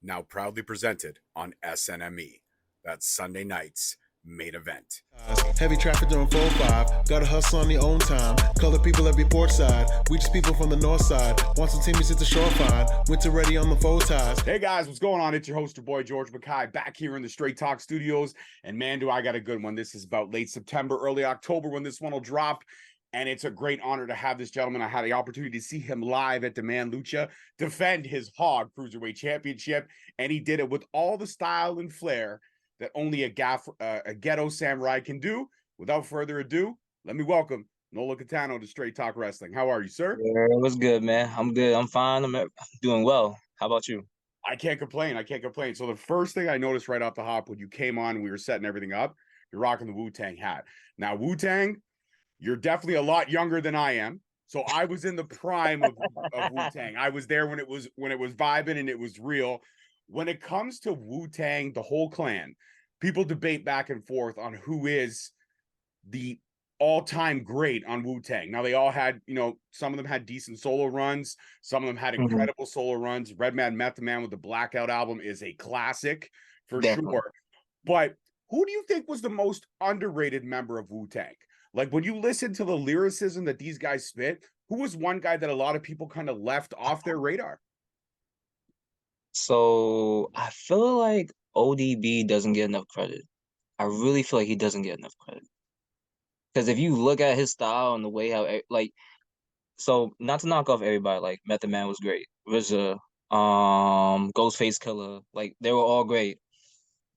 now proudly presented on SNME. That's Sunday night's main event. Heavy traffic during 4-5. Gotta hustle on your own time. Color people every port side. We just people from the north side. Want some teammates at the shore fine. Winter ready on the foe ties. Hey guys, what's going on? It's your host, your boy George Mackay, back here in the Straight Talk Studios. And man, do I got a good one. This is about late September, early October when this one will drop. And it's a great honor to have this gentleman. I had the opportunity to see him live at Demand Lucha defend his Hog Cruiserweight Championship. And he did it with all the style and flair that only a ghetto samurai can do. Without further ado, let me welcome Nolo Kitano to Straight Talk Wrestling. How are you, sir? Yeah, what's good, man? I'm good. I'm fine. I'm doing well. How about you? I can't complain. So the first thing I noticed right off the hop when you came on and we were setting everything up, you're rocking the Wu-Tang hat. Now, Wu-Tang, you're definitely a lot younger than I am. So I was in the prime of Wu-Tang. I was there when it was vibing and it was real. When it comes to Wu-Tang, the whole clan, people debate back and forth on who is the all-time great on Wu-Tang. Now they all had, some of them had decent solo runs, some of them had incredible solo runs. Redman Method Man with the Blackout album is a classic for sure. But who do you think was the most underrated member of Wu-Tang? Like when you listen to the lyricism that these guys spit, who was one guy that a lot of people kind of left off their radar? So I feel like ODB doesn't get enough credit. I really feel like he doesn't get enough credit. Because if you look at his style and the way how, so not to knock off everybody, like Method Man was great. RZA, Ghostface Killer, like they were all great.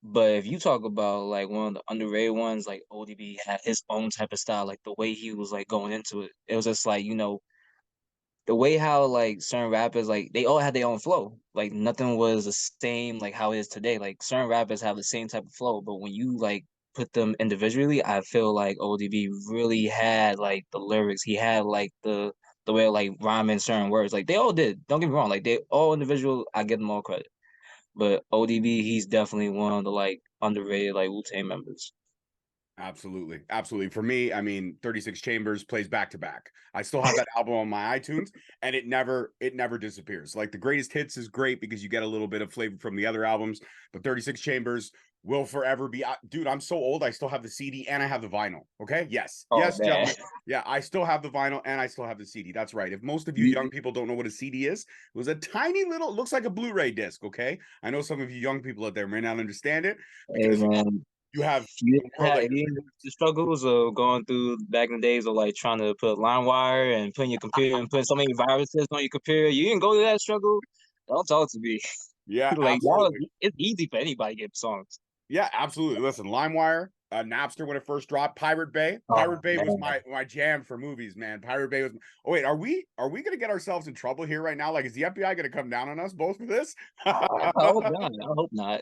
But if you talk about like one of the underrated ones, like ODB had his own type of style, like the way he was like going into it. It was just like, the way how like certain rappers, like they all had their own flow. Like nothing was the same like how it is today. Like certain rappers have the same type of flow, but when you like put them individually, I feel like ODB really had like the lyrics. He had like the way of, like rhyming certain words. Like they all did. Don't get me wrong. Like they all individual. I give them all credit. But ODB, he's definitely one of the like underrated like Wu-Tang members. Absolutely. For me, I mean, 36 Chambers plays back to back. I still have that album on my iTunes and it never disappears. Like the greatest hits is great because you get a little bit of flavor from the other albums, but 36 Chambers will forever be dude, I'm so old. I still have the CD and I have the vinyl. Okay. Yes. Oh, yes, man. gentlemen. Yeah. I still have the vinyl and I still have the CD. That's right. If most of you young people don't know what a CD is, it was a tiny little, looks like a Blu-ray disc. Okay. I know some of you young people out there may not understand it because Hey, man. you have the struggles of going through back in the days of like trying to put LimeWire and putting your computer and putting so many viruses on your computer. You didn't go through that struggle. Don't talk to me. Yeah, like absolutely. It's easy for anybody to get songs. Yeah, absolutely. Listen, LimeWire, Napster when it first dropped, Pirate Bay. Pirate Bay was my jam for movies, man. Pirate Bay was. Oh wait, are we gonna get ourselves in trouble here right now? Like, is the FBI gonna come down on us both for this? I hope not. I hope not.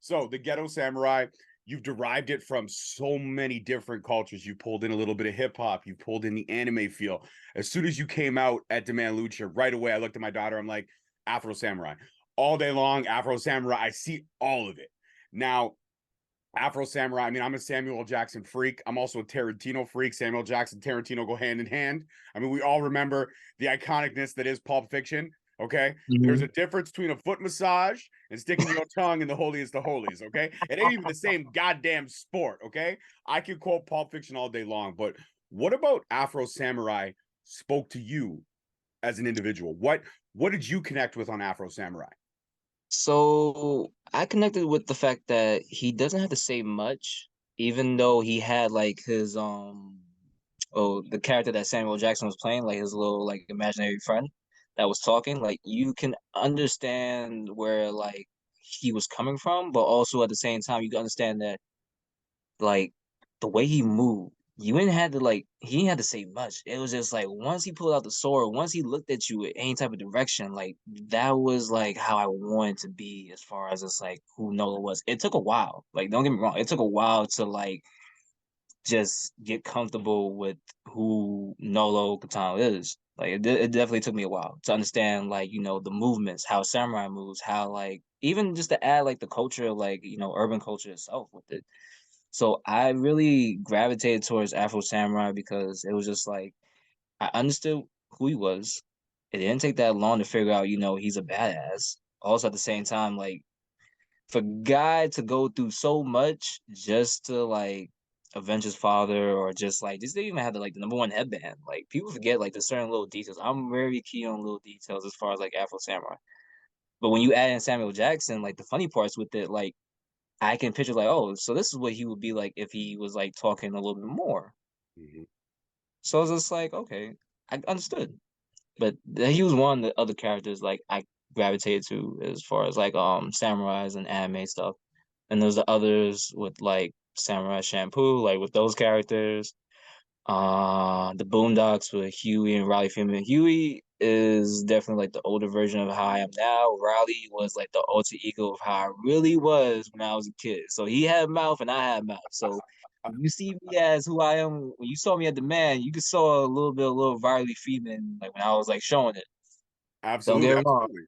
So the Ghetto Samurai, you've derived it from so many different cultures. You pulled in a little bit of hip hop. You pulled in the anime feel. As soon as you came out at Demand Lucha, right away I looked at my daughter. I'm like, Afro Samurai. All day long, Afro Samurai. I see all of it. Now, Afro Samurai, I mean, I'm a Samuel Jackson freak. I'm also a Tarantino freak. Samuel Jackson, Tarantino go hand in hand. I mean, we all remember the iconicness that is Pulp Fiction. Okay. There's a difference between a foot massage and sticking your tongue in the holiest of holies. Okay. It ain't even the same goddamn sport. Okay. I could quote Pulp Fiction all day long, but what about Afro Samurai spoke to you as an individual? What did you connect with on Afro Samurai? So I connected with the fact that he doesn't have to say much, even though he had like his the character that Samuel Jackson was playing, like his little like imaginary friend that was talking. Like you can understand where like he was coming from, but also at the same time you can understand that like the way he moved, you didn't have to like he didn't have to say much. It was just like once he pulled out the sword, once he looked at you in any type of direction, like that was like how I wanted to be as far as it's like who Nola was. It took a while. Like don't get me wrong, it took a while to like just get comfortable with who Nolo Kitano is. Like it definitely took me a while to understand like, the movements, how samurai moves, how like even just to add like the culture of like, urban culture itself with it. So I really gravitated towards Afro Samurai because it was just like I understood who he was. It didn't take that long to figure out, he's a badass. also at the same time, like for guy to go through so much just to like avenge his father, or just they even have the number one headband. Like people forget like the certain little details. I'm very key on little details as far as like Afro Samurai. But when you add in Samuel Jackson, like the funny parts with it, like I can picture like, oh, so this is what he would be like if he was like talking a little bit more. Mhm. So it's just like, okay, I understood. But he was one of the other characters like I gravitated to as far as like samurais and anime stuff. And there's the others with like Samurai Shampoo, like with those characters. The Boondocks with Huey and Riley Freeman. Huey is definitely like the older version of how I am now. Riley was like the alter ego of how I really was when I was a kid. So he had mouth and I had mouth. So when you see me as who I am, when you saw me at the man, you just saw a little bit of little Riley Freeman, like when I was like showing it. Don't get Absolutely, it wrong. absolutely.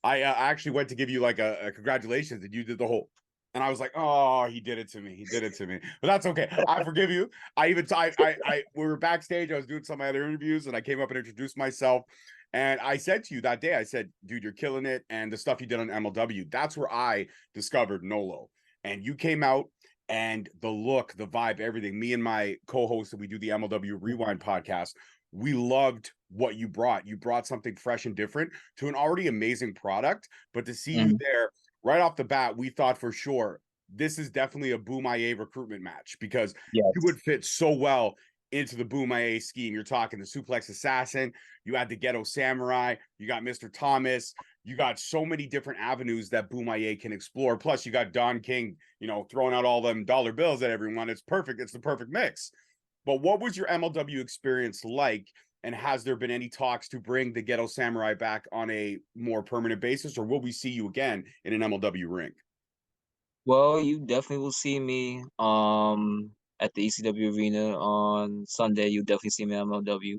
I actually went to give you like a congratulations, and you did the whole. And I was like, oh, he did it to me. He did it to me. But that's okay. I forgive you. I even we were backstage. I was doing some of my other interviews, and I came up and introduced myself. And I said to you that day, I said, dude, you're killing it. And the stuff you did on MLW, that's where I discovered Nolo. And you came out, and the look, the vibe, everything. Me and my co-host, that we do the MLW Rewind podcast, we loved what you brought. You brought something fresh and different to an already amazing product. But to see you Mhm. there right off the bat, we thought for sure this is definitely a Boom-IA recruitment match, because you Yes. would fit so well into the Boom-IA scheme. You're talking the Suplex Assassin, you had the Ghetto Samurai, you got Mr. Thomas, you got so many different avenues that Boom-IA can explore. Plus, you got Don King, throwing out all them dollar bills at everyone. It's perfect. It's the perfect mix. But what was your MLW experience like? And has there been any talks to bring the Ghetto Samurai back on a more permanent basis, or will we see you again in an MLW ring? Well, you definitely will see me at the ECW arena on Sunday. You definitely see me at MLW.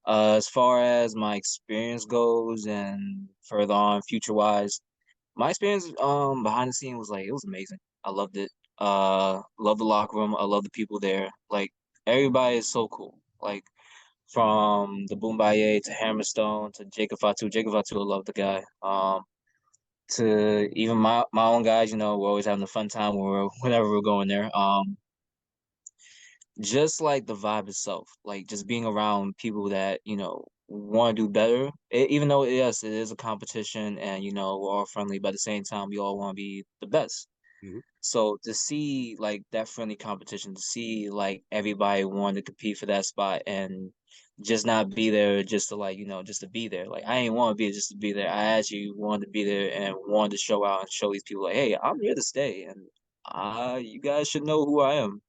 As far as my experience goes and further on future wise, my experience behind the scene was like it was amazing. I loved it. Love the locker room. I love the people there. Like everybody is so cool. Like from the Boombaye to Hammerstone to Jacob Fatu. Jacob Fatu, I love the guy. To even my own guys, we're always having a fun time whenever we're going there. Just like the vibe itself, like just being around people that want to do better. Even though yes, it is a competition, and we're all friendly, but at the same time, we all want to be the best. Mhm. So to see like that friendly competition, to see like everybody wanting to compete for that spot and just not be there just to just to be there. Like I ain't want to be just to be there. I actually wanted to be there and wanted to show out and show these people like, hey, I'm here to stay, and you guys should know who I am.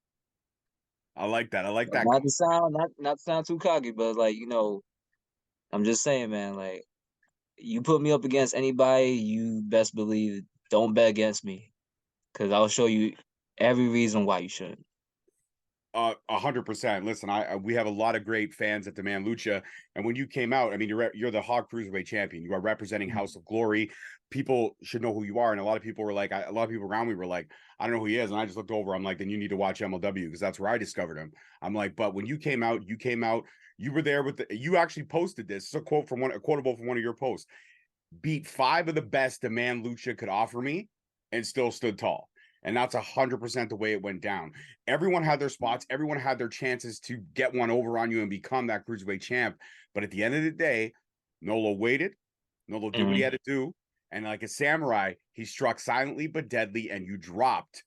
I like that. I like that. Not to sound too cocky, but like I'm just saying, man. Like you put me up against anybody, you best believe don't bet against me, because I'll show you every reason why you shouldn't. 100%. Listen, we have a lot of great fans at Demand Lucha, and when you came out, I mean, you're the Hog Cruiserweight champion. You are representing House of Glory. People should know who you are, and a lot of people were like, a lot of people around me were like, I don't know who he is, and I just looked over. I'm like, then you need to watch MLW, because that's where I discovered him. I'm like, but when you came out, you were there you actually posted this. It's a quotable from one of your posts. Beat 5 of the best Demand Lucha could offer me, and still stood tall. And that's 100% the way it went down. Everyone had their spots. Everyone had their chances to get one over on you and become that Cruiserweight champ. But at the end of the day, Nolo waited. Nolo did what he Mhm. had to do. And like a samurai, he struck silently but deadly, and you dropped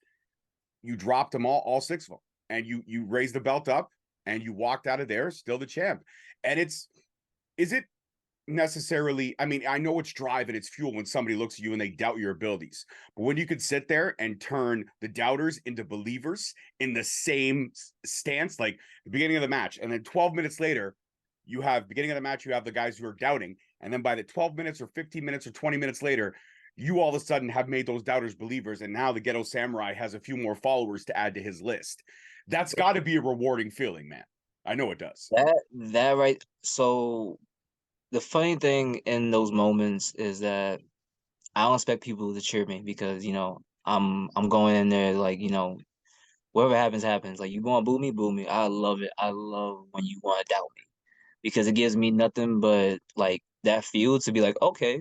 them all 6 of them. And you raised the belt up, and you walked out of there still the champ. And is it necessarily, I mean, I know it's drive and it's fuel when somebody looks at you and they doubt your abilities, but when you could sit there and turn the doubters into believers in the same stance, like the beginning of the match, and then 12 minutes later you have the guys who are doubting, and then by the 12 minutes or 15 minutes or 20 minutes later, you all of a sudden have made those doubters believers, and now the Ghetto Samurai has a few more followers to add to his list. That's got to be a rewarding feeling, man. I know it does. That right. So the funny thing in those moments is that I don't expect people to cheer me because I'm going in there like whatever happens happens. Like you want to boo me. I love it. I love when you want to doubt me because it gives me nothing but like that feel to be like, okay,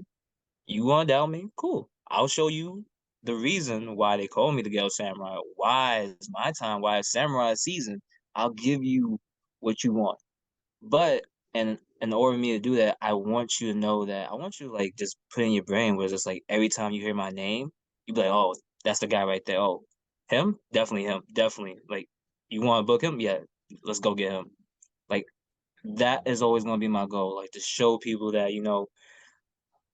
You want to doubt me? Cool. I'll show you the reason why they call me the Ghetto Samurai. Why is my time? Why is Samurai season? I'll give you what you want. But in order for me to do that, I want you to know that I want you to like just put in your brain where it's just like every time you hear my name, you be like, oh, that's the guy right there. Oh, him? Definitely him. Definitely. Like, you want to book him? Yeah, let's go get him. Like, that is always gonna be my goal. Like to show people that,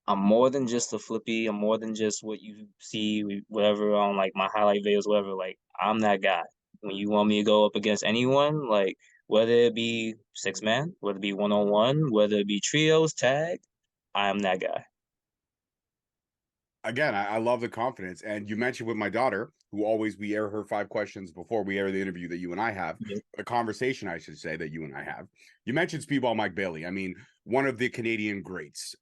I'm more than just a flippy. I'm more than just what you see, whatever on like my highlight videos, whatever. Like I'm that guy. When you want me to go up against anyone, like whether it be 6 man, whether it be 1-on-1, whether it be trios, tag, I am that guy. Again, I love the confidence. And you mentioned with my daughter, who always we air her 5 questions before we air the interview that you and I have, Yeah. the conversation, I should say, that you and I have. You mentioned Speedball Mike Bailey. I mean, one of the Canadian greats.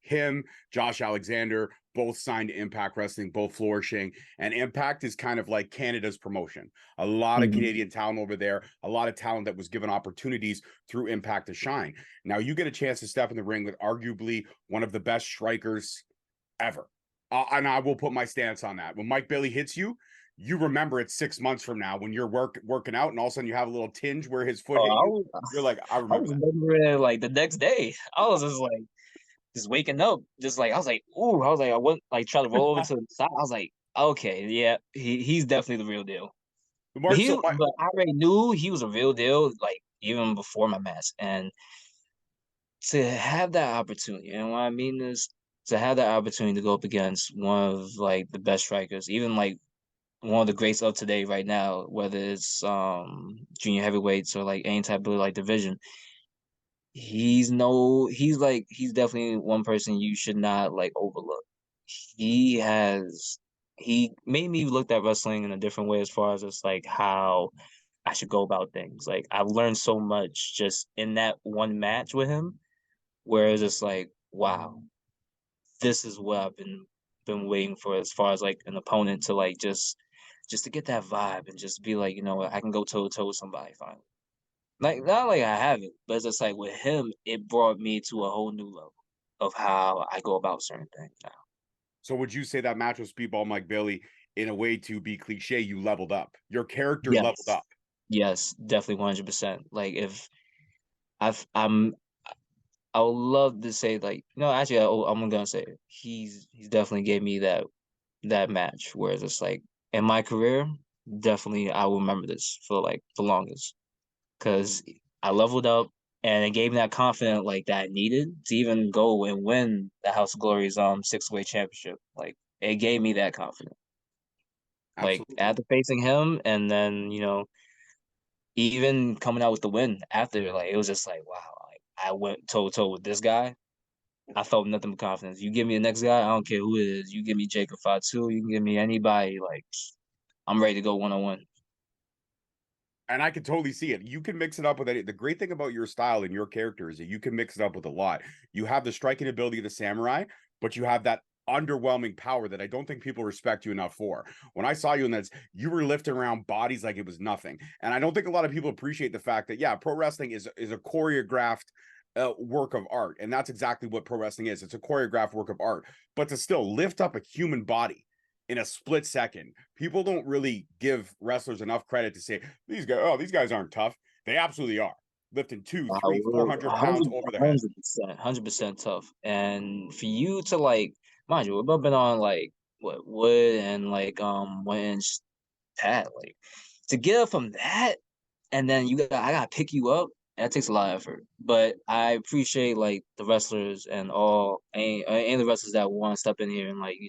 Him, Josh Alexander, both signed to Impact Wrestling, both flourishing. And Impact is kind of like Canada's promotion. A lot of Mhm. Canadian talent over there, a lot of talent that was given opportunities through Impact to shine. Now you get a chance to step in the ring with arguably one of the best strikers ever. And I will put my stance on that. When Mike Bailey hits you, you remember it 6 months from now when you're working out, and all of a sudden you have a little tinge where his foot Oh, hit I you. was, You're like, I I remember was that. remembering like the next day. I was just like, just waking up, just like I was like, ooh, I was like, I went like try to roll over to the side. I was like, okay, yeah, he's definitely the real deal. But Mark, so but I already knew he was a real deal, like even before my match. And to have that opportunity, and what I mean is to have that opportunity to go up against one of like the best strikers, even like one of the greats of today right now, whether it's junior heavyweights or like any type of like division, he's definitely one person you should not like overlook. He has he made me look at wrestling in a different way as far as just like how I should go about things. Like I've learned so much just in that one match with him, where it's just like, wow, this is what I've been waiting for as far as like an opponent to like just to get that vibe and just be like, you know what, I can go toe to toe with somebody finally. Like not like I haven't, but it's just like with him, it brought me to a whole new level of how I go about certain things now. so would you say that match with Speedball Mike Bailey, in a way to be cliche, you leveled up? Your character leveled Yes. up. Yes, definitely 100%. Like if I've I would love to say like no, actually I'm gonna say it. He's definitely gave me that match where it's just like in my career, definitely I will remember this for like the longest because I leveled up and it gave me that confidence like that I needed to even go and win the House of Glory's 6-way championship. Like it gave me that confidence. Like Absolutely. after facing him and then, even coming out with the win after, like it was just like, wow, like I went toe to toe with this guy. I felt nothing but confidence. You give me the next guy, I don't care who it is. You give me Jacob Fatu, you can give me anybody, like I'm ready to go 1-on-1. And I can totally see it. You can mix it up with any. The great thing about your style and your character is that you can mix it up with a lot. You have the striking ability of the samurai, but you have that underwhelming power that I don't think people respect you enough for. When I saw you in that, you were lifting around bodies like it was nothing. And I don't think a lot of people appreciate the fact that, yeah, pro wrestling is a choreographed work of art. And that's exactly what pro wrestling is. It's a choreographed work of art. But to still lift up a human body in a split second. People don't really give wrestlers enough credit to say these guys aren't tough. They absolutely are. Lifting two, Wow, three, four we're hundred pounds over their head. 100% tough. And for you to like, mind you, we're bumping on like what wood and like 1 inch pad, like to get up from that, and then I gotta pick you up. That takes a lot of effort. But I appreciate like the wrestlers and any the wrestlers that want to step in here and like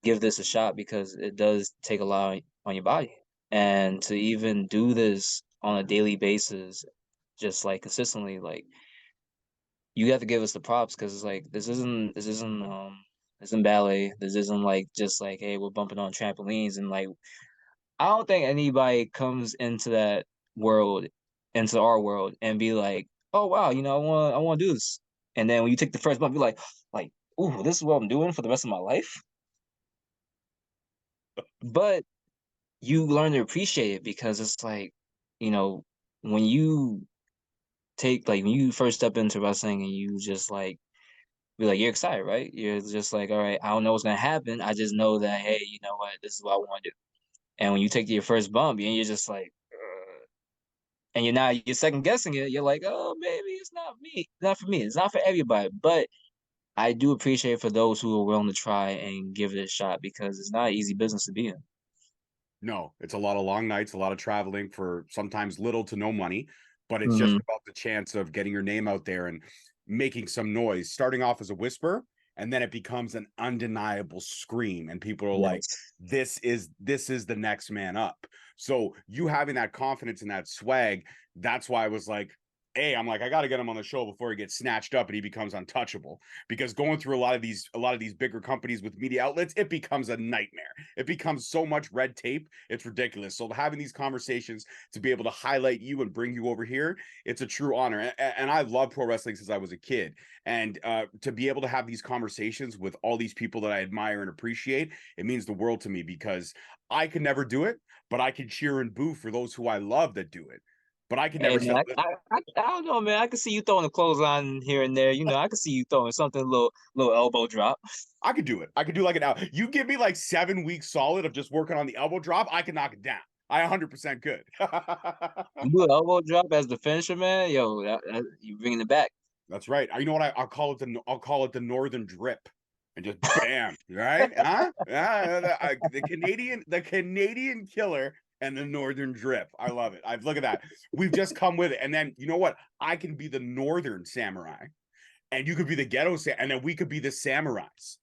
give this a shot because it does take a lot on your body. And to even do this on a daily basis, just like consistently, like you have to give us the props because it's like this isn't ballet. This isn't like just like, hey, we're bumping on trampolines and like I don't think anybody comes into that world, into our world, and be like, oh wow, I want to do this. And then when you take the first bump, you're like, ooh, this is what I'm doing for the rest of my life. But you learn to appreciate it because it's like, you know, when you when you first step into wrestling and you just like be like, you're excited, right? You're just like, all right, I don't know what's gonna happen. I just know that, hey, you know what, this is what I want to do. And when you take your first bump, and you're just like, and you're second guessing it. You're like, oh, maybe it's not me, not for me. It's not for everybody. But I do appreciate for those who are willing to try and give it a shot because it's not an easy business to be in. No, it's a lot of long nights, a lot of traveling for sometimes little to no money, but it's just Hmm. about the chance of getting your name out there and making some noise, starting off as a whisper, and then it becomes an undeniable scream, and people are like, Yes. this is the next man up. So you having that confidence and that swag, that's why I was like, hey, I'm like, I got to get him on the show before he gets snatched up and he becomes untouchable. Because going through a lot of these bigger companies with media outlets, it becomes a nightmare. It becomes so much red tape, it's ridiculous. So having these conversations to be able to highlight you and bring you over here, it's a true honor. And I love pro wrestling since I was a kid. And to be able to have these conversations with all these people that I admire and appreciate, it means the world to me because I could never do it, but I can cheer and boo for those who I love that do it. But I could Hey never man, say, I don't know, man. I can see you throwing a clothesline here and there. You know, I can see you throwing something little elbow drop. I could do it. I could do like an hour. You give me like 7 weeks solid of just working on the elbow drop, I can knock it down. I 100% could. You do an elbow drop as the finisher, man. Yo, you bringing it back. That's right. You know what? I'll call it the northern drip, and just bam, right? Huh? Yeah, the Canadian killer and the northern drip. I love it. I've look at that. We've just come with it, and then you know what? I can be the northern samurai, and you could be the ghetto and then we could be the samurais.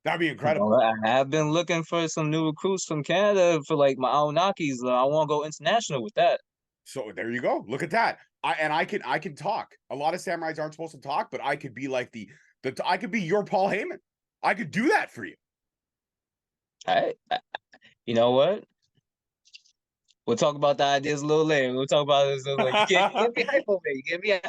That'd be You know, incredible. I have been looking for some new recruits from Canada for like my Aonakis. I want to go international with that. So there you go. Look at that. I can talk. A lot of samurais aren't supposed to talk, but I could be like the I could be your Paul Heyman. I could do that for you. You know what? We'll talk about the ideas a little later. We'll talk about this a little later. You get me hype over there. You get me hype.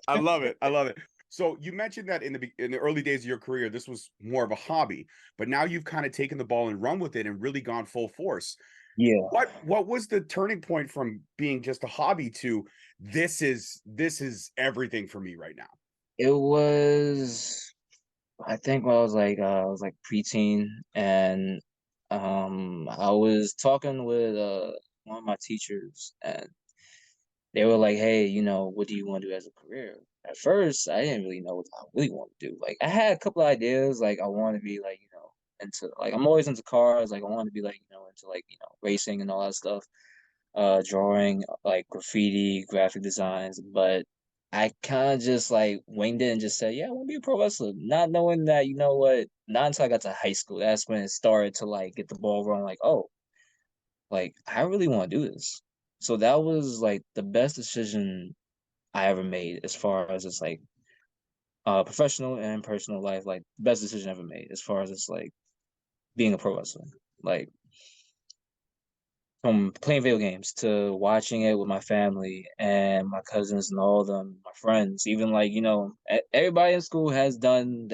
I love it. I love it. So you mentioned that in the early days of your career, this was more of a hobby, but now you've kind of taken the ball and run with it and really gone full force. Yeah. What was the turning point from being just a hobby to this is everything for me right now? It was, I think when I was like preteen, and I was talking with one of my teachers, and they were like, "Hey, you know, what do you want to do as a career?" At first, I didn't really know what I really want to do. Like, I had a couple of ideas. Like, I want to be like, you know, into like I'm always into cars. Like, I want to be like, you know, into like you know racing and all that stuff. Drawing, like graffiti, graphic designs, but I kind of just like winged it and just said, yeah, I want to be a pro wrestler, not knowing that, you know what, not until I got to high school, that's when it started to like get the ball rolling, like, oh, like I really want to do this. So that was like the best decision I ever made as far as it's like professional and personal life, like best decision I ever made as far as it's like being a pro wrestler. Like from playing video games to watching it with my family and my cousins and all of them, my friends, even like, you know, everybody in school has done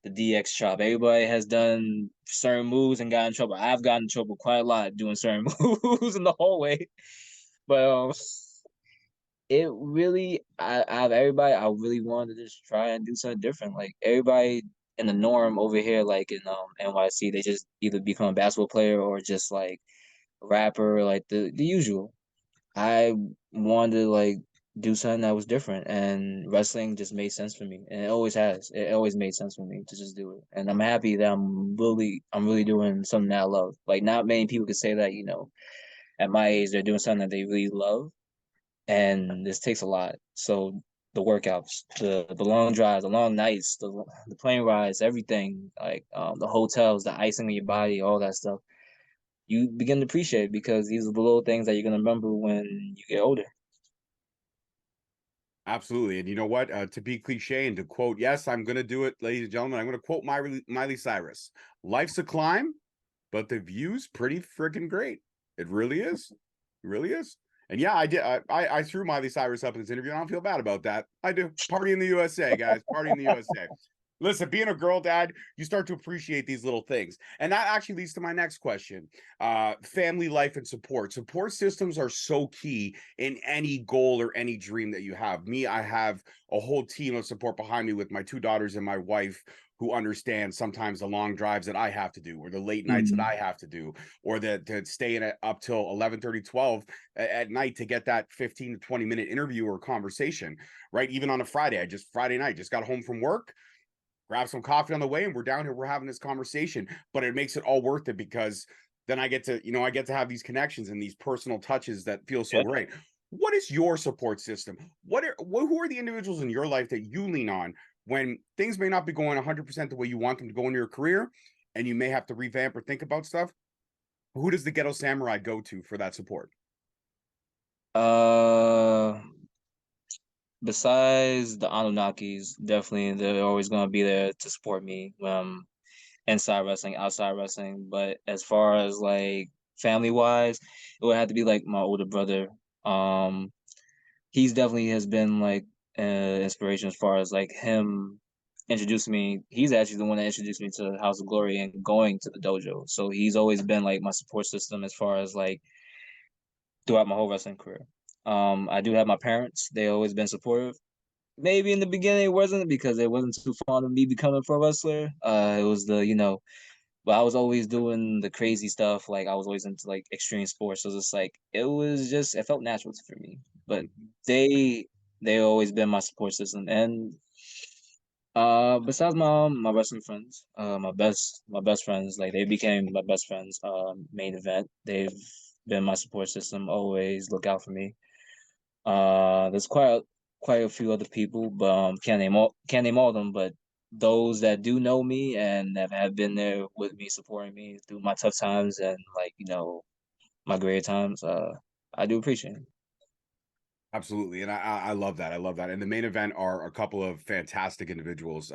the DX chop. Everybody has done certain moves and gotten in trouble. I've gotten in trouble quite a lot doing certain moves in the hallway. But it really, out of everybody, I really wanted to just try and do something different. Like everybody in the norm over here, like in NYC, they just either become a basketball player or just like rapper, like the usual. I wanted to like do something that was different, and wrestling just made sense for me, and it always has. It always made sense for me to just do it, and I'm happy that I'm really doing something that I love. Like not many people could say that, you know, at my age they're doing something that they really love, and this takes a lot. So the workouts, the long drives, the long nights, the plane rides, everything, like the hotels, the icing on your body, all that stuff you begin to appreciate because these are the little things that you're gonna remember when you get older. Absolutely. And you know what? To be cliche and to quote, yes, I'm going to do it, ladies and gentlemen. I'm going to quote Miley Cyrus. Life's a climb, but the view's pretty freaking great. It really is. It really is. And yeah, I did. I threw Miley Cyrus up in this interview. I don't feel bad about that. I do. Party in the USA, guys. Party in the USA. Listen, being a girl dad, you start to appreciate these little things. And that actually leads to my next question. Family life and support. Support systems are so key in any goal or any dream that you have. Me, I have a whole team of support behind me with my two daughters and my wife who understand sometimes the long drives that I have to do, or the late nights that I have to do, or that to stay in it up till 11:30, 12 at night to get that 15 to 20-minute interview or conversation, right? Even on a Friday, Friday night, just got home from work, grab some coffee on the way, and we're down here, we're having this conversation. But it makes it all worth it, because then I get to have these connections and these personal touches that feel so great. What is your support system? Who are the individuals in your life that you lean on when things may not be going 100% the way you want them to go in your career, and you may have to revamp or think about stuff? Who does the Ghetto Samurai go to for that support? Besides the Anunnakis, definitely they're always gonna be there to support me. Inside wrestling, outside wrestling. But as far as like family wise, it would have to be like my older brother. He's definitely has been like inspiration as far as like him introducing me. He's actually the one that introduced me to House of Glory and going to the dojo. So he's always been like my support system as far as like throughout my whole wrestling career. I do have my parents. They always been supportive. Maybe in the beginning it wasn't, because they wasn't too fond of me becoming a pro wrestler. It was but I was always doing the crazy stuff. Like I was always into like extreme sports. So it's like it felt natural for me. But they always been my support system. And besides my wrestling friends, my best friends, like they became my best friends. Main event, they've been my support system. Always look out for me. There's quite a few other people, but can't name all of them. But those that do know me and that have been there with me, supporting me through my tough times and like my great times, I do appreciate it. Absolutely. And I love that. I love that. And the main event are a couple of fantastic individuals.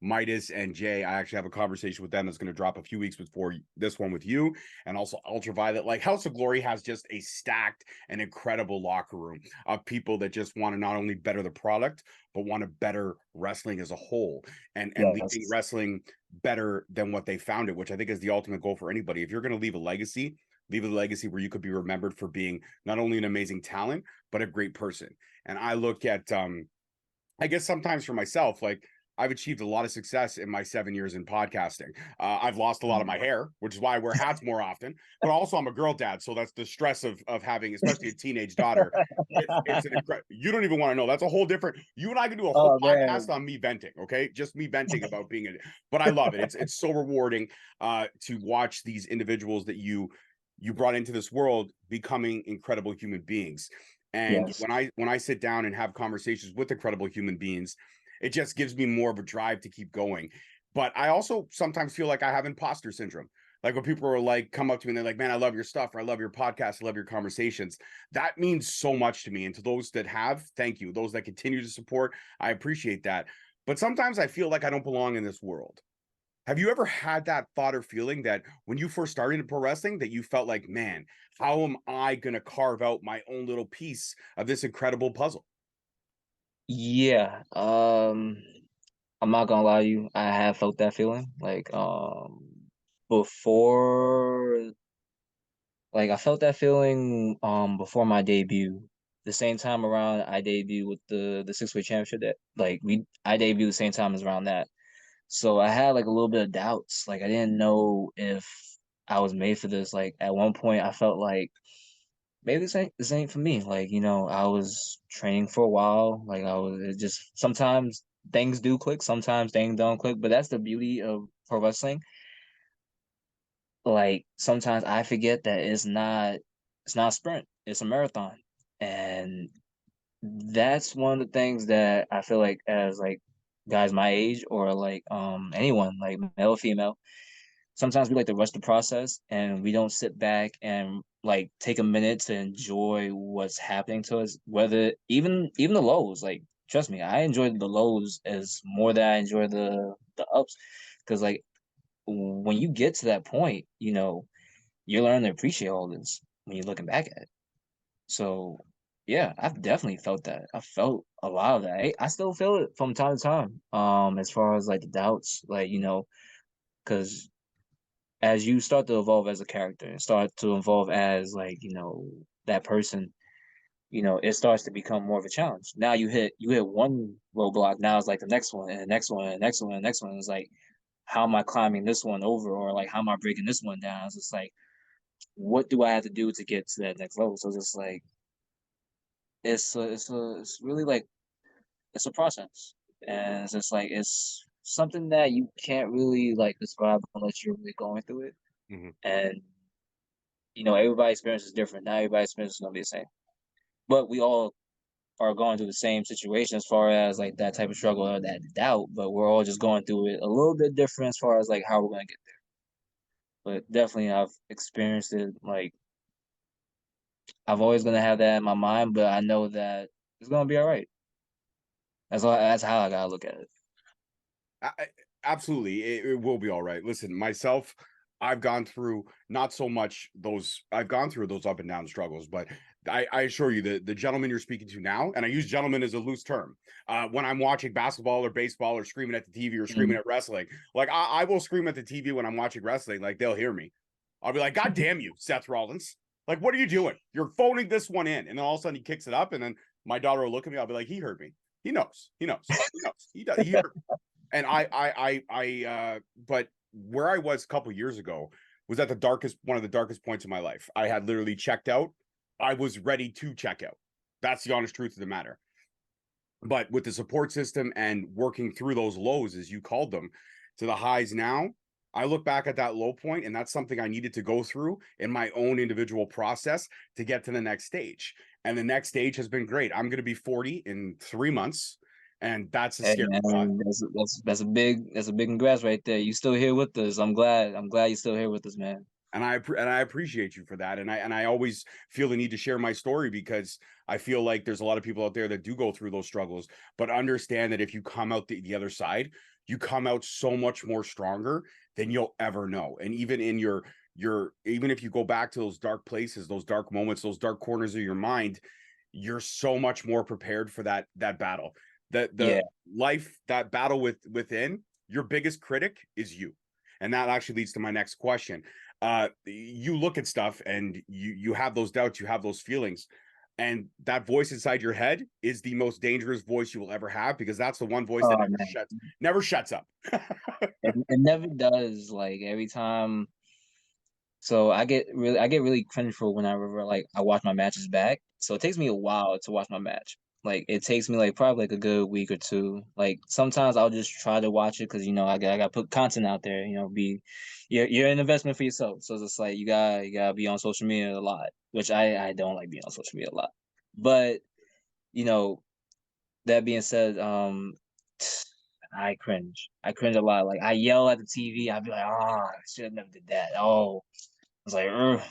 Midas and Jay, I actually have a conversation with them that's going to drop a few weeks before this one with you. And also Ultraviolet. Like House of Glory has just a stacked and incredible locker room of people that just want to not only better the product, but want to better wrestling as a whole, and leaving Yes. wrestling better than what they found it, which I think is the ultimate goal for anybody. If you're going to leave a legacy where you could be remembered for being not only an amazing talent, but a great person. And I look at I guess sometimes for myself, like I've achieved a lot of success in my 7 years in podcasting. I've lost a lot of my hair, which is why I wear hats more often. But also, I'm a girl dad, so that's the stress of having, especially a teenage daughter. It's an incredible. You don't even want to know. That's a whole different. You and I can do a whole Oh podcast man. on me venting, okay? Just me venting about being a. But I love it. It's so rewarding to watch these individuals that you brought into this world becoming incredible human beings. And Yes. when I sit down and have conversations with incredible human beings, it just gives me more of a drive to keep going. But I also sometimes feel like I have imposter syndrome. Like when people are like, come up to me and they're like, man, I love your stuff, or I love your podcast, I love your conversations. That means so much to me. And to those that have, thank you. Those that continue to support, I appreciate that. But sometimes I feel like I don't belong in this world. Have you ever had that thought or feeling that when you first started in pro wrestling, that you felt like, man, how am I going to carve out my own little piece of this incredible puzzle? Yeah. I'm not gonna lie to you. I have felt that feeling. Like before I felt that feeling before my debut. The same time around I debuted with the six-weight championship, that I debuted the same time as around that. So I had like a little bit of doubts. Like I didn't know if I was made for this. Like at one point I felt like maybe this ain't for me. Like, I was training for a while. Like it just sometimes things do click, sometimes things don't click. But that's the beauty of pro wrestling. Like sometimes I forget that it's not a sprint, it's a marathon. And that's one of the things that I feel like as like guys my age or like anyone like male or female, sometimes we like to rush the process and we don't sit back and like take a minute to enjoy what's happening to us, whether even the lows. Like trust me, I enjoy the lows as more than I enjoy the ups, because like when you get to that point, you're learning to appreciate all this when you're looking back at it. So yeah, I've definitely felt that. I felt a lot of that. I still feel it from time to time. As far as like the doubts, like because as you start to evolve as a character and start to evolve as like that person, it starts to become more of a challenge. Now you hit one roadblock, now it's like the next one and the next one and the next one and the next one. It's like how am I climbing this one over, or like how am I breaking this one down? It's just like, what do I have to do to get to that next level? So it's just like it's really like it's a process, and it's just like it's something that you can't really like describe unless you're really going through it. Mhm. And everybody's experience is different. Not everybody's experience is gonna be the same, but we all are going through the same situation as far as like that type of struggle or that doubt. But we're all just going through it a little bit different as far as like how we're gonna get there. But definitely, I've experienced it. Like I've always gonna have that in my mind, but I know that it's gonna be all right. That's how I gotta look at it. Absolutely, it will be all right. Listen, myself, I've gone through not so much those. I've gone through those up and down struggles, but I assure you, the gentleman you're speaking to now, and I use gentleman as a loose term. When I'm watching basketball or baseball or screaming at the TV or screaming Mhm. at wrestling, like I will scream at the TV when I'm watching wrestling. Like they'll hear me. I'll be like, "God damn you, Seth Rollins! Like what are you doing? You're phoning this one in." And then all of a sudden he kicks it up, and then my daughter will look at me. I'll be like, "He heard me. He knows. He knows. He knows. He does. He heard." And but where I was a couple years ago was at one of the darkest points of my life. I had literally checked out. I was ready to check out. That's the honest truth of the matter. But with the support system and working through those lows, as you called them, to the highs now, I look back at that low point, and that's something I needed to go through in my own individual process to get to the next stage. And the next stage has been great. I'm going to be 40 in 3 months, and that's a Hey scary thought. man, that's a big congrats right there. You still here with us. I'm glad you're still here with us, man. And I appreciate you for that. And I always feel the need to share my story because I feel like there's a lot of people out there that do go through those struggles, but understand that if you come out the other side, you come out so much more stronger than you'll ever know. And even in even if you go back to those dark places, those dark moments, those dark corners of your mind, you're so much more prepared for that battle. The Yeah. life, that battle within, your biggest critic is you. And that actually leads to my next question. You look at stuff and you have those doubts, you have those feelings, and that voice inside your head is the most dangerous voice you will ever have, because that's the one voice that Oh man, never shuts up. it never does. Like every time. So I get really cringeful whenever like I watch my matches back. So it takes me a while to watch my match. Like it takes me like probably like a good week or two. Like sometimes I'll just try to watch it because I got to put content out there. You're an investment for yourself. So it's just like you gotta be on social media a lot, which I don't like being on social media a lot. But you know that being said, I cringe. I cringe a lot. Like I yell at the TV. I'd be like, oh, I should have never did that. Oh, was like, ugh.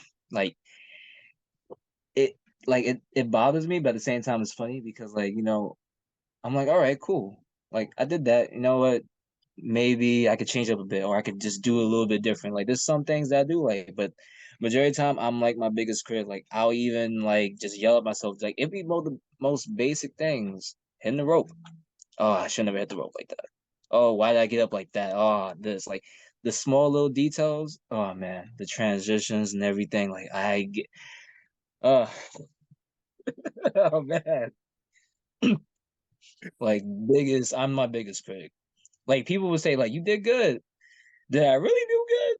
Like it, it bothers me, but at the same time, it's funny because I'm like, all right, cool. Like I did that. You know what? Maybe I could change up a bit, or I could just do a little bit different. Like there's some things that I do like, but majority of the time, I'm like my biggest critic. Like I'll even like just yell at myself. Like it be the most basic things, hitting the rope. Oh, I should never hit the rope like that. Oh, why did I get up like that? Oh, this like the small little details. Oh man, the transitions and everything. Like I get. Oh, oh man. Like I'm my biggest critic. Like people would say, like, you did good. Did I really do good?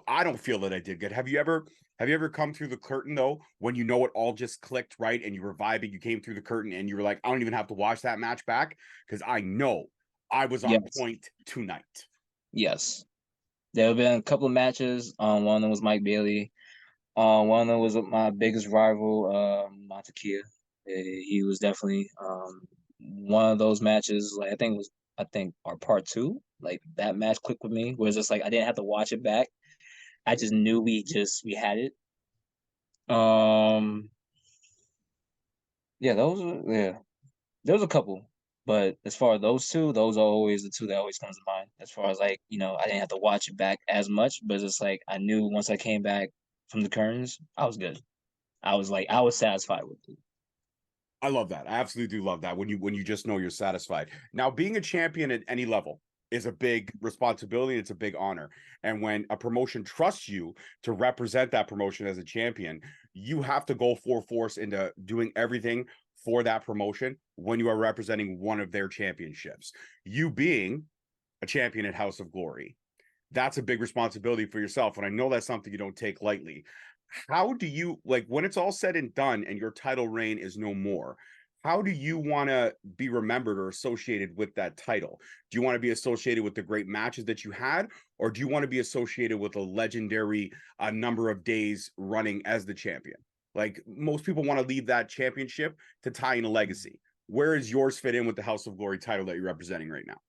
I don't feel that I did good. Have you ever come through the curtain though, when you know it all just clicked right and you were vibing, you came through the curtain and you were like, I don't even have to watch that match back because I know I was on Yes. point tonight. Yes. There have been a couple of matches. One of them was Mike Bailey. One of them was my biggest rival, Montekia. He was definitely one of those matches. Like I think our part two. Like that match clicked with me. Where it's just like I didn't have to watch it back. I just knew we had it. Um, yeah, there was a couple, but as far as those two, those are always the two that always comes to mind. As far as like I didn't have to watch it back as much, but it's like I knew once I came back from the curtains, I was good. I was satisfied with it. I love that. I absolutely do love that when you just know you're satisfied. Now, being a champion at any level is a big responsibility. It's a big honor. And when a promotion trusts you to represent that promotion as a champion, you have to go full force into doing everything for that promotion when you are representing one of their championships. You being a champion at House of Glory. That's a big responsibility for yourself. And I know that's something you don't take lightly. How do you, like, when it's all said and done and your title reign is no more, how do you want to be remembered or associated with that title? Do you want to be associated with the great matches that you had, or do you want to be associated with a legendary number of days running as the champion? Like, most people want to leave that championship to tie in a legacy. Where does yours fit in with the House of Glory title that you're representing right now?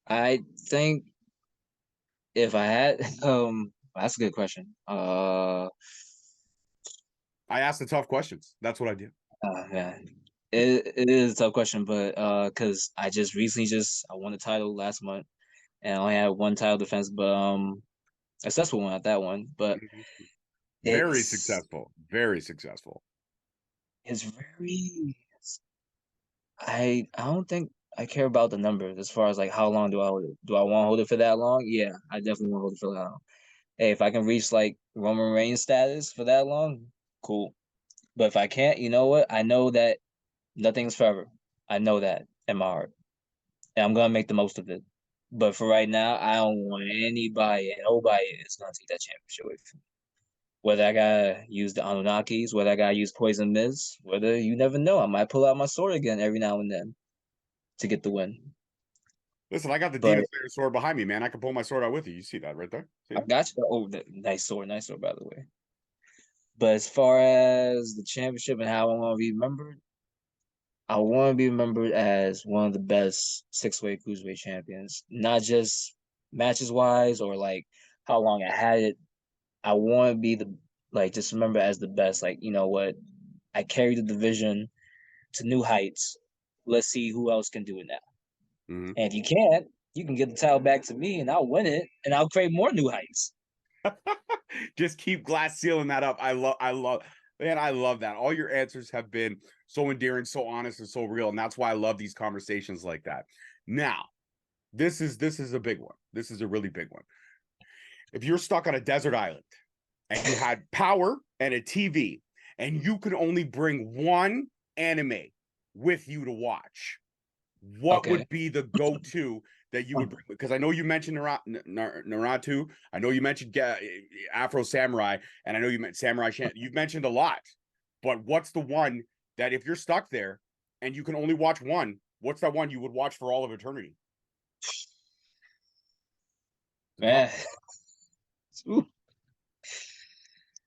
I think if I had, that's a good question. I ask the tough questions. That's what I do. Man, it is a tough question, but because I just recently I won the title last month, and I only had one title defense, but a successful one at that one. But Very successful. Very successful. It's very. I don't think I care about the numbers as far as like how long do I hold it? Do I want to hold it for that long? Yeah, I definitely want to hold it for that long. Hey, if I can reach like Roman Reigns status for that long, cool. But if I can't, you know what? I know that nothing's forever. I know that in my heart. And I'm gonna make the most of it. But for right now, I don't want nobody is gonna take that championship away from me. Whether I gotta use the Anunnakis, whether I gotta use Poison Miz, whether you never know, I might pull out my sword again every now and then to get the win. Listen, I got the But Demon Slayer sword behind me, man. I can pull my sword out with you. You see that right there? See I that? got you. Oh, nice sword, by the way. But as far as the championship and how I want to be remembered, I want to be remembered as one of the best six-way cruiserweight champions, not just matches wise or like how long I had it. I want to be just remember as the best. Like, you know what? I carried the division to new heights. Let's see who else can do it now. Mm-hmm. And if you can't, you can get the title back to me and I'll win it and I'll create more new heights. Just keep glass sealing that up. I love that. All your answers have been so endearing, so honest, and so real. And that's why I love these conversations like that. Now, this is a big one. This is a really big one. If you're stuck on a desert island and you had power and a TV and you could only bring one anime with you to watch, what would be the go-to that you would bring? Because I know you mentioned Naruto, I know you mentioned Afro Samurai, and I know you meant Samurai Champ. You've mentioned a lot, but what's the one that if you're stuck there and you can only watch one, what's that one you would watch for all of eternity? Man.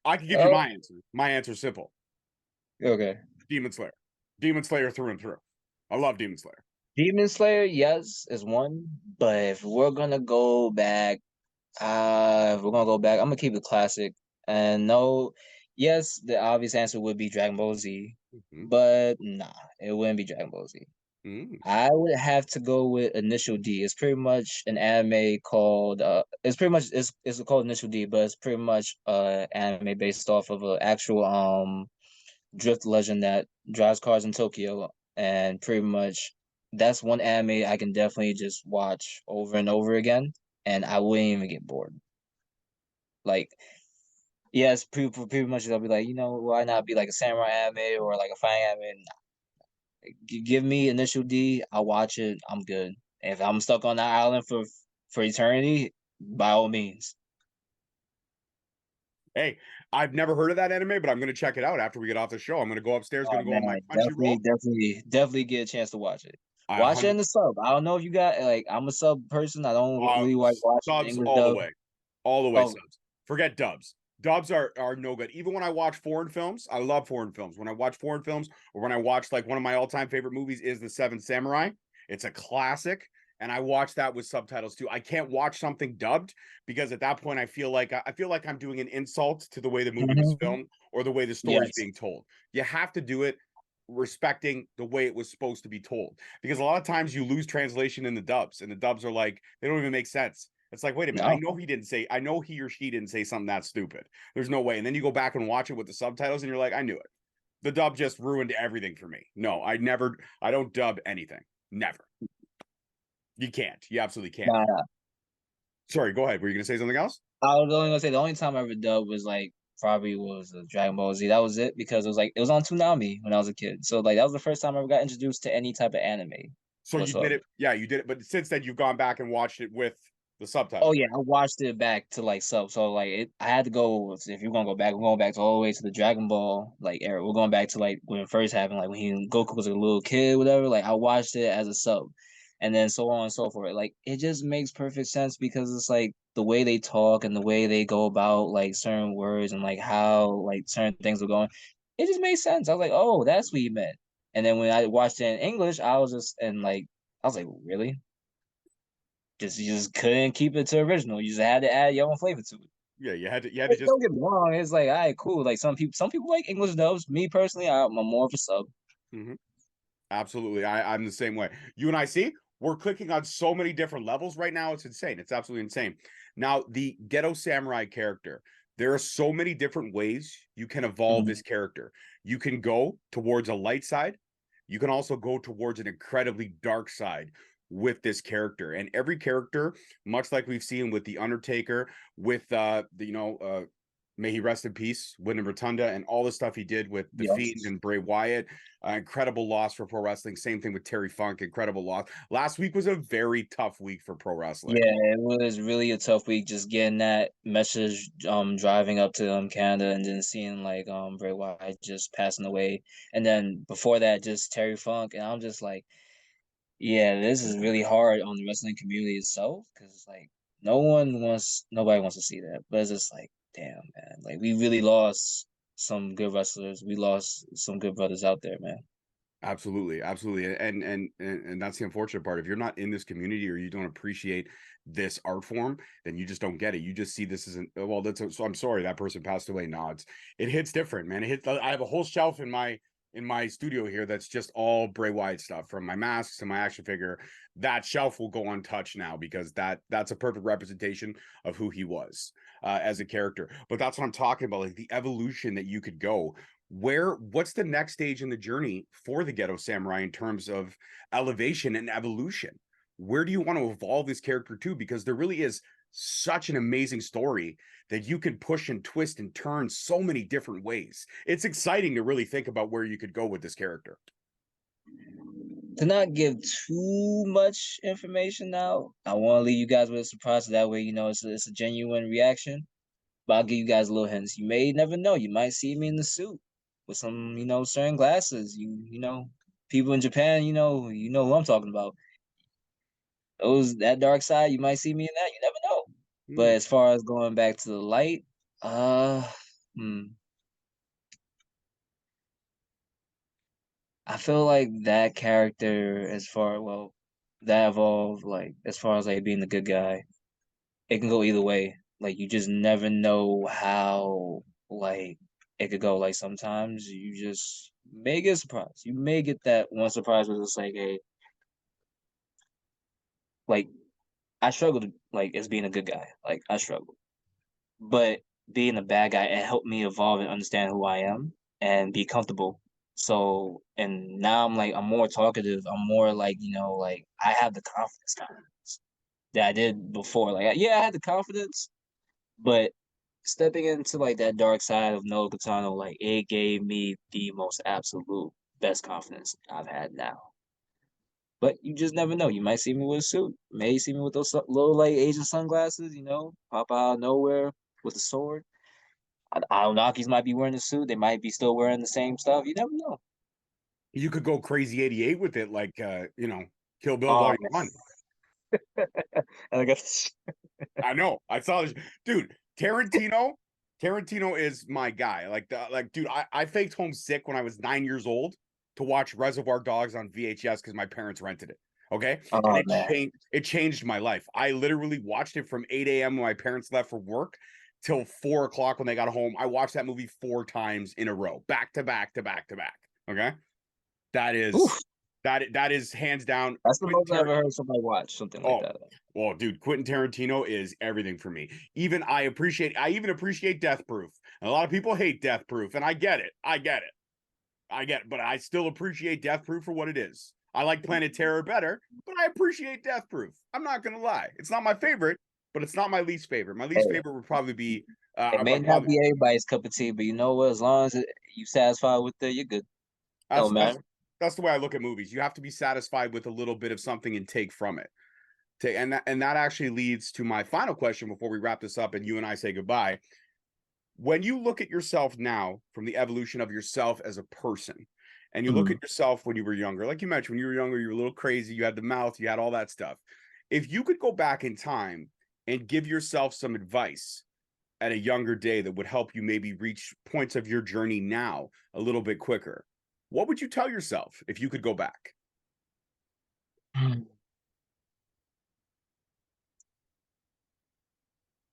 I can give you my answer. My answer is simple. Okay. Demon Slayer. Demon Slayer through and through. I love Demon Slayer. Demon Slayer, yes, is one. But if we're gonna go back, I'm gonna keep it classic. And no, yes, the obvious answer would be Dragon Ball Z. Mm-hmm. But nah, it wouldn't be Dragon Ball Z. Mm-hmm. I would have to go with Initial D. It's pretty much an anime called it's called Initial D, but it's pretty much anime based off of an actual drift legend that drives cars in Tokyo, and pretty much that's one anime I can definitely just watch over and over again and I wouldn't even get bored. Like, yes, pretty much I'll be like, you know, why not be like a samurai anime or like a fighting anime? Give me Initial D, I'll watch it. I'm good. If I'm stuck on that island for eternity, by all means. Hey, I've never heard of that anime, but I'm going to check it out after we get off the show. I'm going to go upstairs, going to go on my Crunchyroll. Definitely get a chance to watch it. Watch it in the sub. I don't know if you got like I'm a sub person. I don't really like watching subs English all dub. the way. All the way subs. Forget dubs. Dubs are no good. Even when I watch foreign films, I love foreign films. When I watch foreign films, or when I watch like one of my all-time favorite movies is The Seven Samurai. It's a classic, and I watch that with subtitles too. I can't watch something dubbed because at that point I feel like I'm doing an insult to the way the movie was filmed or the way the story is being told. You have to do it respecting the way it was supposed to be told, because a lot of times you lose translation in the dubs, and the dubs are like they don't even make sense. It's like, wait a minute, I know he or she didn't say something that stupid. There's no way. And then you go back and watch it with the subtitles and you're like, I knew it. The dub just ruined everything for me. No, I don't dub anything. Never. You can't. You absolutely can't. Nah. Sorry, go ahead. Were you gonna say something else? I was only gonna say the only time I ever dubbed was like probably was Dragon Ball Z. That was it, because it was on Toonami when I was a kid. So like that was the first time I ever got introduced to any type of anime. So you did it, yeah, you did it. But since then, you've gone back and watched it with the subtitles. Oh yeah, I watched it back to like sub. So like I had to go. If you're gonna go back, we're going back to all the way to the Dragon Ball like era. We're going back to like when it first happened, like when Goku was a little kid, whatever. Like I watched it as a sub, and then so on and so forth. Like it just makes perfect sense because it's like the way they talk and the way they go about like certain words and like how like certain things were going. It just made sense. I was like, oh, that's what you meant. And then when I watched it in English, I was just I was like, really? You just couldn't keep it to original. You just had to add your own flavor to it. Yeah, you had to just Don't get me wrong. It's like, all right, cool. Like some people like English dubs. Me personally, I'm more of a sub. Mhm. Absolutely. I'm the same way. You and I see we're clicking on so many different levels right now. It's insane. It's absolutely insane. Now, the Ghetto Samurai character, there are so many different ways you can evolve this character. You can go towards a light side. You can also go towards an incredibly dark side with this character. And every character, much like we've seen with The Undertaker, with may he rest in peace, Wyndham Rotunda, and all the stuff he did with The Fiend and Bray Wyatt. Incredible loss for pro wrestling. Same thing with Terry Funk. Incredible loss. Last week was a very tough week for pro wrestling. Yeah, it was really a tough week just getting that message driving up to Canada and then seeing like Bray Wyatt just passing away. And then before that, just Terry Funk. And I'm just like, yeah, this is really hard on the wrestling community itself because like nobody wants to see that. But it's just like, damn, man, like we really lost some good wrestlers. We lost some good brothers out there, man. Absolutely, absolutely, and that's the unfortunate part. If you're not in this community or you don't appreciate this art form, then you just don't get it. You just see this as well. So I'm sorry that person passed away. No, it hits different, man. It hits. I have a whole shelf in my studio here that's just all Bray Wyatt stuff, from my masks to my action figure. That shelf will go untouched now because that's a perfect representation of who he was as a character. But that's what I'm talking about, like the evolution that you could go. What's the next stage in the journey for the Ghetto Samurai in terms of elevation and evolution? Where do you want to evolve this character to? Because there really is such an amazing story that you can push and twist and turn so many different ways. It's exciting to really think about where you could go with this character. To not give too much information now, I want to leave you guys with a surprise. So that way, it's a genuine reaction. But I'll give you guys a little hints. You may never know. You might see me in the suit with some, certain glasses. People in Japan, who I'm talking about. That dark side, you might see me in that. You never know. But as far as going back to the light, I feel like that character, that evolved, like as far as like being the good guy, it can go either way. Like you just never know how like it could go. Like sometimes you just may get surprised. You may get that one surprise where it's like, hey, like I struggled like as being a good guy. Like I struggled. But being a bad guy, it helped me evolve and understand who I am and be comfortable. So and now I'm more talkative. I'm more like, like I have the confidence kind of that I did before. Like yeah, I had the confidence, but stepping into like that dark side of Nolo Kitano, like it gave me the most absolute best confidence I've had now. But you just never know. You might see me with a suit. May see me with those little like Asian sunglasses, pop out of nowhere with a sword. Anunnakis might be wearing a suit. They might be still wearing the same stuff. You never know. You could go crazy 88 with it, like Kill Bill Oh, Volume 1. And I guess I know. I saw this. Dude, Tarantino is my guy. Dude, I faked homesick when I was 9 years old to watch Reservoir Dogs on VHS because my parents rented it. Okay. And it changed my life. I literally watched it from 8 a.m. when my parents left for work till 4 o'clock when they got home. I watched that movie 4 times in a row, back to back to back to back. Okay. That is hands down. That's the most I've ever heard somebody watch something like that. Well, dude, Quentin Tarantino is everything for me. I even appreciate Death Proof. And a lot of people hate Death Proof, and I get it. But I still appreciate Death Proof for what it is. I like Planet Terror better, but I appreciate Death Proof. I'm not gonna lie. It's not my favorite, but it's not my least favorite. My least favorite would probably be it may not be everybody's cup of tea, but you know what? As long as you satisfied with it, you're good. Don't matter. that's the way I look at movies. You have to be satisfied with a little bit of something and take from it. And that actually leads to my final question before we wrap this up and you and I say goodbye. When you look at yourself now from the evolution of yourself as a person, and you look at yourself when you were younger, like you mentioned, when you were younger, you were a little crazy, you had the mouth, you had all that stuff. If you could go back in time and give yourself some advice at a younger day that would help you maybe reach points of your journey now a little bit quicker, what would you tell yourself if you could go back?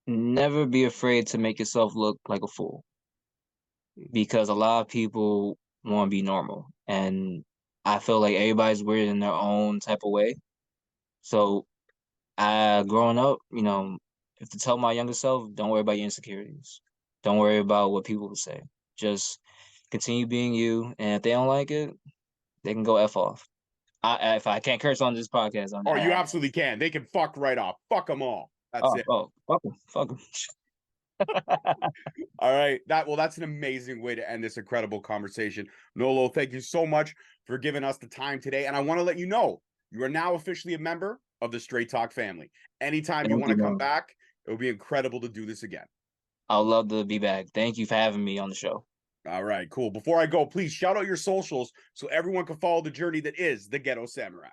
Never be afraid to make yourself look like a fool, because a lot of people want to be normal, and I feel like everybody's weird in their own type of way. So growing up, if to tell my younger self, don't worry about your insecurities. Don't worry about what people will say. Just continue being you, and if they don't like it, they can go F off. If I can't curse on this podcast, Oh, you absolutely can. They can fuck right off. Fuck them all. That's it. Oh, fuck them. Fuck them. All right. That's an amazing way to end this incredible conversation. Nolo, thank you so much for giving us the time today. And I want to let you know, you are now officially a member of the Straight Talk family. Anytime you want to come back, it would be incredible to do this again. I'd love to be back. Thank you for having me on the show. All right, cool. Before I go, please shout out your socials so everyone can follow the journey that is the Ghetto Samurai.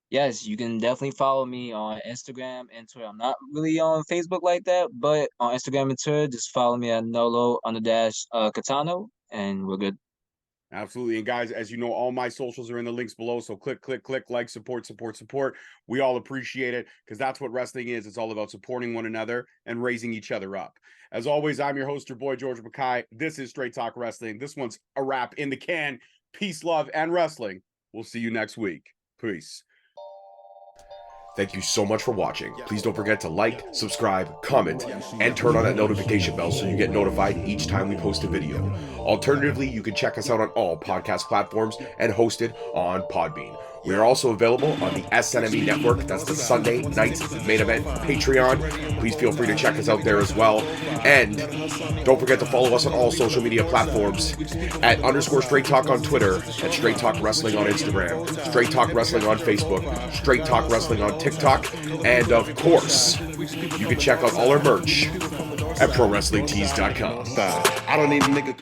Yes, you can definitely follow me on Instagram and Twitter. I'm not really on Facebook like that, but on Instagram and Twitter, just follow me at Nolo_Kitano, and we're good. Absolutely. And guys, as you know, all my socials are in the links below. So click, like, support. We all appreciate it because that's what wrestling is. It's all about supporting one another and raising each other up. As always, I'm your host, your boy, George Mackay. This is Straight Talk Wrestling. This one's a wrap in the can. Peace, love, and wrestling. We'll see you next week. Peace. Thank you so much for watching. Please don't forget to like, subscribe, comment, and turn on that notification bell so you get notified each time we post a video. Alternatively, you can check us out on all podcast platforms and hosted on Podbean. We are also available on the SNME network. That's the Sunday Nights Main Event Patreon. Please feel free to check us out there as well. And don't forget to follow us on all social media platforms at _Straight Talk on Twitter, at Straight Talk Wrestling on Instagram, Straight Talk Wrestling on Facebook, Straight Talk Wrestling on TikTok, and of course, you can check out all our merch at ProWrestlingTees.com. I don't need a nigga.